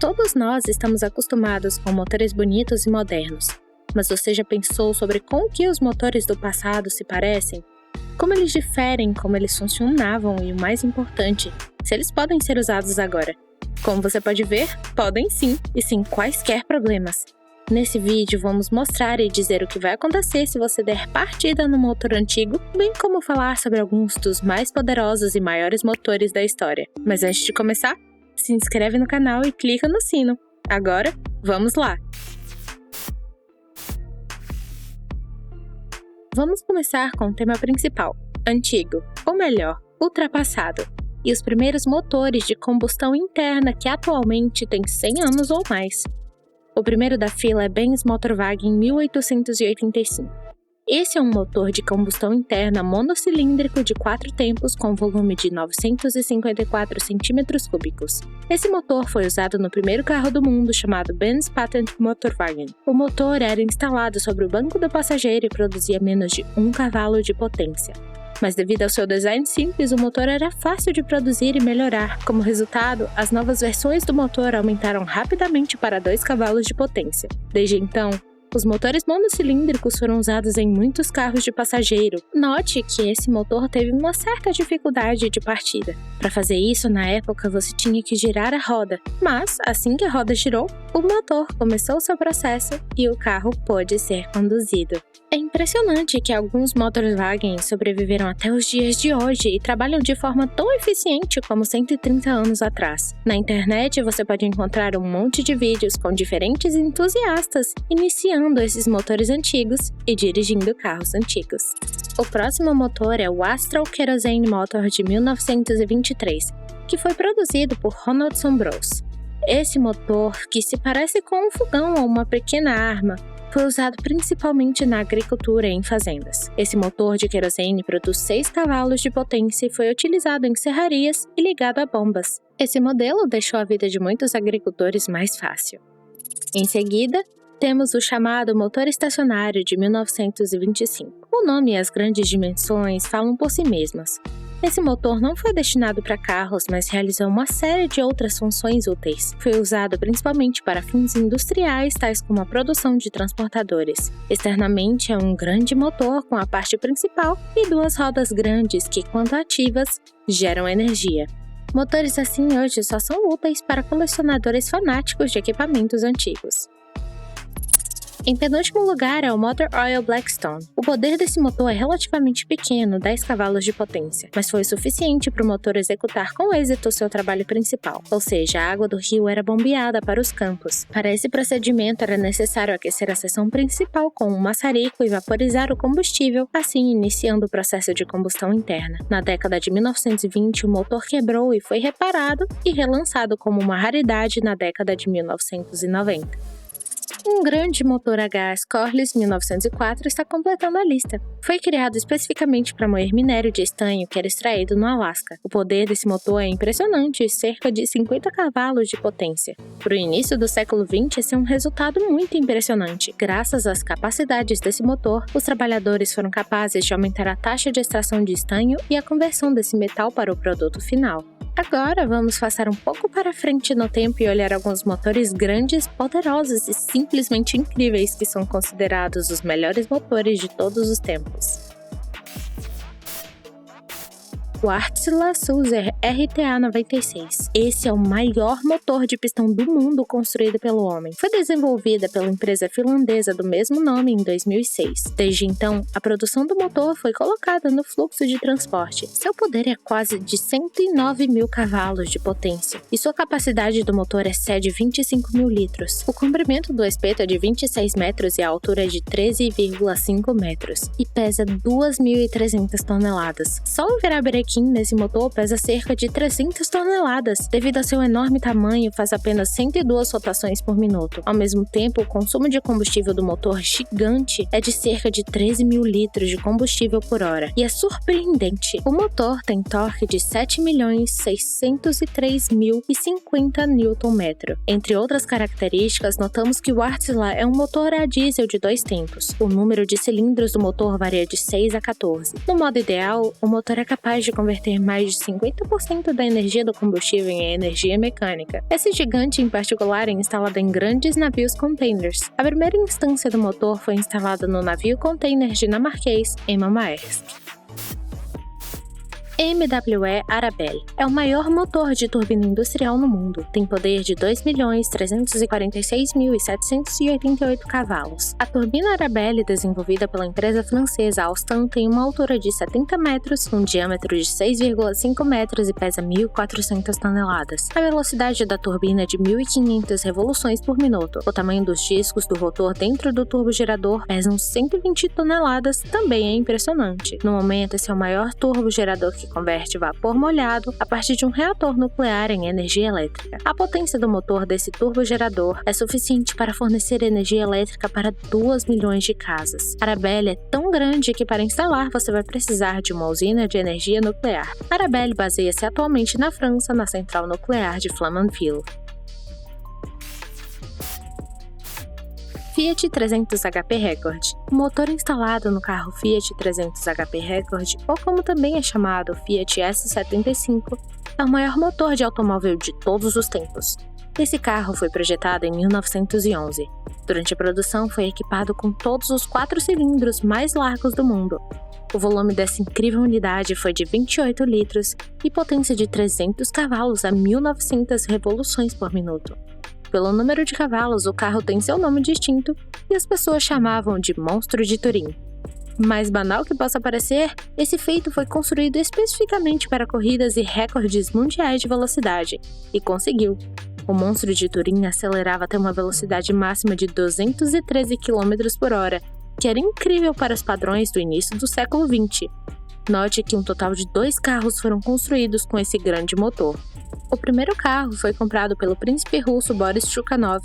Todos nós estamos acostumados com motores bonitos e modernos, mas você já pensou sobre com que os motores do passado se parecem? Como eles diferem, como eles funcionavam e o mais importante, se eles podem ser usados agora? Como você pode ver, podem sim, e sem quaisquer problemas. Nesse vídeo vamos mostrar e dizer o que vai acontecer se você der partida no motor antigo, bem como falar sobre alguns dos mais poderosos e maiores motores da história. Mas antes de começar, se inscreve no canal e clica no sino. Agora, vamos lá! Vamos começar com o tema principal, antigo, ou melhor, ultrapassado, e os primeiros motores de combustão interna que atualmente têm 100 anos ou mais. O primeiro da fila é Benz Motorwagen 1885. Esse é um motor de combustão interna monocilíndrico de 4 tempos com volume de 954 cm3. Esse motor foi usado no primeiro carro do mundo chamado Benz Patent Motorwagen. O motor era instalado sobre o banco do passageiro e produzia menos de 1 cavalo de potência. Mas devido ao seu design simples, o motor era fácil de produzir e melhorar. Como resultado, as novas versões do motor aumentaram rapidamente para 2 cavalos de potência. Desde então, os motores monocilíndricos foram usados em muitos carros de passageiro. Note que esse motor teve uma certa dificuldade de partida. Para fazer isso, na época, você tinha que girar a roda. Mas, assim que a roda girou, o motor começou seu processo e o carro pôde ser conduzido. É impressionante que alguns Motorwagen sobreviveram até os dias de hoje e trabalham de forma tão eficiente como 130 anos atrás. Na internet você pode encontrar um monte de vídeos com diferentes entusiastas iniciando esses motores antigos e dirigindo carros antigos. O próximo motor é o Astral Kerosene Motor de 1923, que foi produzido por Ronaldson Bros. Esse motor, que se parece com um fogão ou uma pequena arma, foi usado principalmente na agricultura e em fazendas. Esse motor de querosene produz 6 cavalos de potência e foi utilizado em serrarias e ligado a bombas. Esse modelo deixou a vida de muitos agricultores mais fácil. Em seguida, temos o chamado motor estacionário de 1925. O nome e as grandes dimensões falam por si mesmas. Esse motor não foi destinado para carros, mas realizou uma série de outras funções úteis. Foi usado principalmente para fins industriais, tais como a produção de transportadores. Externamente é um grande motor com a parte principal e 2 rodas grandes que, quando ativas, geram energia. Motores assim hoje só são úteis para colecionadores fanáticos de equipamentos antigos. Em penúltimo lugar é o Motor Oil Blackstone. O poder desse motor é relativamente pequeno, 10 cavalos de potência, mas foi suficiente para o motor executar com êxito seu trabalho principal, ou seja, a água do rio era bombeada para os campos. Para esse procedimento era necessário aquecer a seção principal com um maçarico e vaporizar o combustível, assim iniciando o processo de combustão interna. Na década de 1920, o motor quebrou e foi reparado e relançado como uma raridade na década de 1990. Um grande motor a gás Corliss 1904 está completando a lista. Foi criado especificamente para moer minério de estanho que era extraído no Alasca. O poder desse motor é impressionante, cerca de 50 cavalos de potência. Para o início do século XX, esse é um resultado muito impressionante. Graças às capacidades desse motor, os trabalhadores foram capazes de aumentar a taxa de extração de estanho e a conversão desse metal para o produto final. Agora vamos passar um pouco para frente no tempo e olhar alguns motores grandes, poderosos e simplesmente incríveis que são considerados os melhores motores de todos os tempos. O Wärtsilä Sulzer RTA-96. Esse é o maior motor de pistão do mundo construído pelo homem. Foi desenvolvida pela empresa finlandesa do mesmo nome em 2006. Desde então, a produção do motor foi colocada no fluxo de transporte. Seu poder é quase de 109 mil cavalos de potência, e sua capacidade do motor excede 25 mil litros. O comprimento do espeto é de 26 metros e a altura é de 13,5 metros, e pesa 2.300 toneladas. Só o virabrequim nesse motor pesa cerca de 300 toneladas. Devido ao seu enorme tamanho, faz apenas 102 rotações por minuto. Ao mesmo tempo, o consumo de combustível do motor gigante é de cerca de 13 mil litros de combustível por hora. E é surpreendente, o motor tem torque de 7.603.050 Nm. Entre outras características, notamos que o Wärtsilä é um motor a diesel de 2 tempos. O número de cilindros do motor varia de 6 a 14. No modo ideal, o motor é capaz de converter mais de 50% da energia do combustível em energia mecânica. Esse gigante, em particular, é instalado em grandes navios containers. A primeira instância do motor foi instalada no navio container dinamarquês em Mamaersk. MWE Arabelle é o maior motor de turbina industrial no mundo. Tem poder de 2.346.788 cavalos. A turbina Arabelle, desenvolvida pela empresa francesa Alstom, tem uma altura de 70 metros, um diâmetro de 6,5 metros e pesa 1.400 toneladas. A velocidade da turbina é de 1.500 revoluções por minuto. O tamanho dos discos do rotor dentro do turbogerador pesam 120 toneladas, também é impressionante. No momento, esse é o maior turbogerador que converte vapor molhado a partir de um reator nuclear em energia elétrica. A potência do motor desse turbogerador é suficiente para fornecer energia elétrica para 2 milhões de casas. A Arabelle é tão grande que para instalar você vai precisar de uma usina de energia nuclear. A Arabelle baseia-se atualmente na França, na central nuclear de Flamanville. Fiat 300 HP Record. O motor instalado no carro Fiat 300 HP Record, ou como também é chamado Fiat S75, é o maior motor de automóvel de todos os tempos. Esse carro foi projetado em 1911. Durante a produção, foi equipado com todos os 4 cilindros mais largos do mundo. O volume dessa incrível unidade foi de 28 litros e potência de 300 cavalos a 1.900 revoluções por minuto. Pelo número de cavalos, o carro tem seu nome distinto e as pessoas chamavam de Monstro de Turim. Mais banal que possa parecer, esse feito foi construído especificamente para corridas e recordes mundiais de velocidade, e conseguiu. O Monstro de Turim acelerava até uma velocidade máxima de 213 km por hora, que era incrível para os padrões do início do século XX. Note que um total de 2 carros foram construídos com esse grande motor. O primeiro carro foi comprado pelo príncipe russo Boris Chukhanov.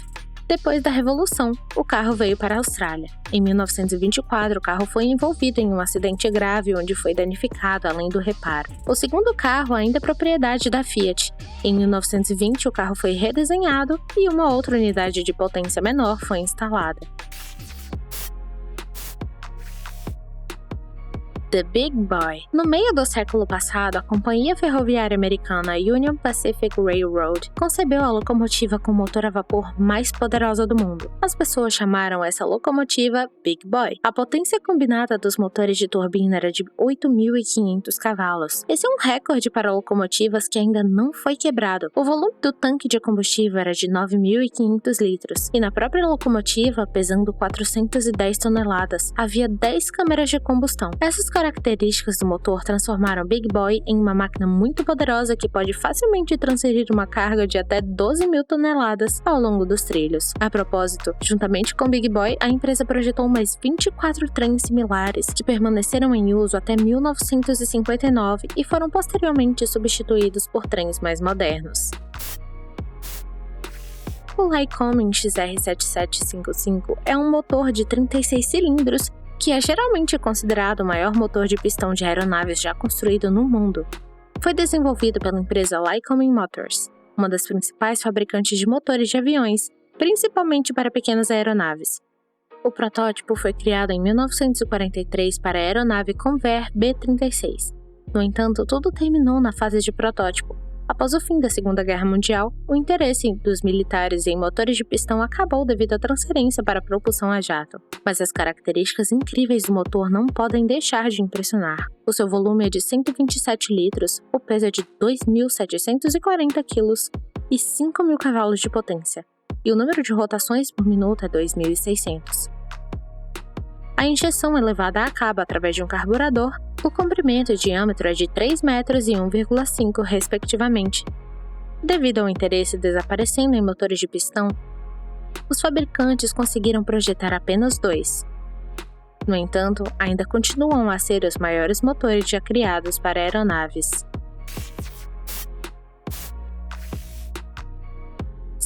Depois da Revolução, o carro veio para a Austrália. Em 1924, o carro foi envolvido em um acidente grave onde foi danificado além do reparo. O segundo carro ainda é propriedade da Fiat. Em 1920, o carro foi redesenhado e uma outra unidade de potência menor foi instalada. The Big Boy. No meio do século passado, a companhia ferroviária americana Union Pacific Railroad concebeu a locomotiva com motor a vapor mais poderosa do mundo. As pessoas chamaram essa locomotiva Big Boy. A potência combinada dos motores de turbina era de 8.500 cavalos. Esse é um recorde para locomotivas que ainda não foi quebrado. O volume do tanque de combustível era de 9.500 litros, e na própria locomotiva, pesando 410 toneladas, havia 10 câmeras de combustão. Essas características do motor transformaram o Big Boy em uma máquina muito poderosa que pode facilmente transferir uma carga de até 12.000 toneladas ao longo dos trilhos. A propósito, juntamente com o Big Boy, a empresa projetou mais 24 trens similares que permaneceram em uso até 1959 e foram posteriormente substituídos por trens mais modernos. O Lycoming XR7755 é um motor de 36 cilindros que é geralmente considerado o maior motor de pistão de aeronaves já construído no mundo. Foi desenvolvido pela empresa Lycoming Motors, uma das principais fabricantes de motores de aviões, principalmente para pequenas aeronaves. O protótipo foi criado em 1943 para a aeronave Convair B-36. No entanto, tudo terminou na fase de protótipo. Após o fim da Segunda Guerra Mundial, o interesse dos militares em motores de pistão acabou devido à transferência para a propulsão a jato. Mas as características incríveis do motor não podem deixar de impressionar. O seu volume é de 127 litros, o peso é de 2.740 quilos e 5.000 cavalos de potência, e o número de rotações por minuto é 2.600. A injeção é levada a cabo através de um carburador. O comprimento e diâmetro é de 3 metros e 1,5 respectivamente. Devido ao interesse desaparecendo em motores de pistão, os fabricantes conseguiram projetar apenas 2. No entanto, ainda continuam a ser os maiores motores já criados para aeronaves.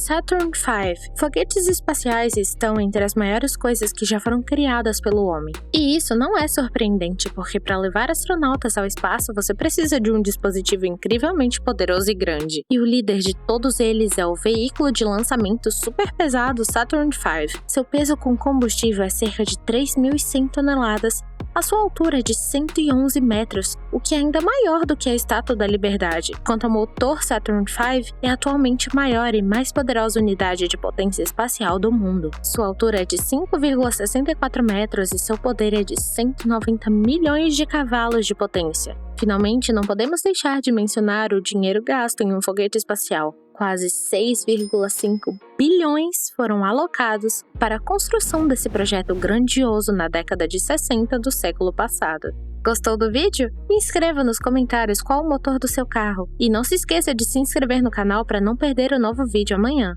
Saturn V. Foguetes espaciais estão entre as maiores coisas que já foram criadas pelo homem. E isso não é surpreendente, porque para levar astronautas ao espaço você precisa de um dispositivo incrivelmente poderoso e grande. E o líder de todos eles é o veículo de lançamento super pesado Saturn V. Seu peso com combustível é cerca de 3.100 toneladas A sua altura é de 111 metros, o que é ainda maior do que a Estátua da Liberdade, enquanto o motor Saturn V é atualmente a maior e mais poderosa unidade de potência espacial do mundo. Sua altura é de 5,64 metros e seu poder é de 190 milhões de cavalos de potência. Finalmente, não podemos deixar de mencionar o dinheiro gasto em um foguete espacial. Quase 6,5 bilhões foram alocados para a construção desse projeto grandioso na década de 60 do século passado. Gostou do vídeo? Me escreva nos comentários qual o motor do seu carro. E não se esqueça de se inscrever no canal para não perder o novo vídeo amanhã.